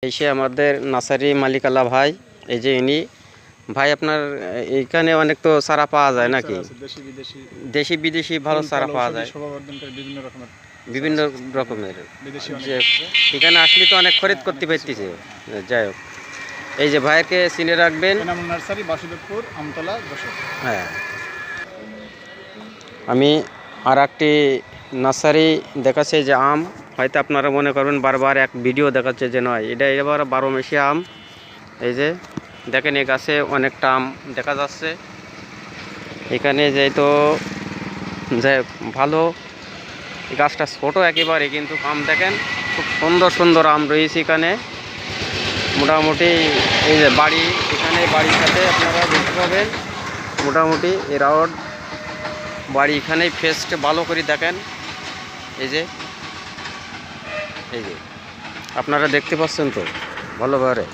এসে আমাদের নার্সারি মালিকালা ভাই, এই যে ইনি ভাই, আপনার এইখানে অনেক তো চারা পাওয়া যায় নাকি? দেশি বিদেশি ভালো চারা পাওয়া যায়, বিভিন্ন রকমের। যে এখানে আসলে তো অনেক খরিদ করতে পারতেছে। যাই হোক, এই যে ভাইকে চিনে রাখবেন। নার্সারি বাসুদেবপুর, আমতলা, যশোর। হ্যাঁ, আমি আর একটি নার্সারি দেখাচ্ছে যে আম, হয়তো আপনারা মনে করবেন বারবার এক ভিডিও দেখাচ্ছে যে নয়, এটা এবার 12 মাসি আম। এই যে দেখেন, এই গাছে অনেকটা আম দেখা যাচ্ছে। এখানে যেহেতু যাই ভালো, এই গাছটা ছোটো একেবারে, কিন্তু আম দেখেন খুব সুন্দর সুন্দর আম রয়েছে এখানে। মোটামুটি এই যে বাড়ি, এখানে বাড়ির সাথে আপনারা দেখতে পাবেন মোটামুটি এরাও বাড়ি এখানেই ফেস্ট ভালো করে দেখেন। এই যে আপনারা দেখতে পাচ্ছেন তো ভালোভাবে।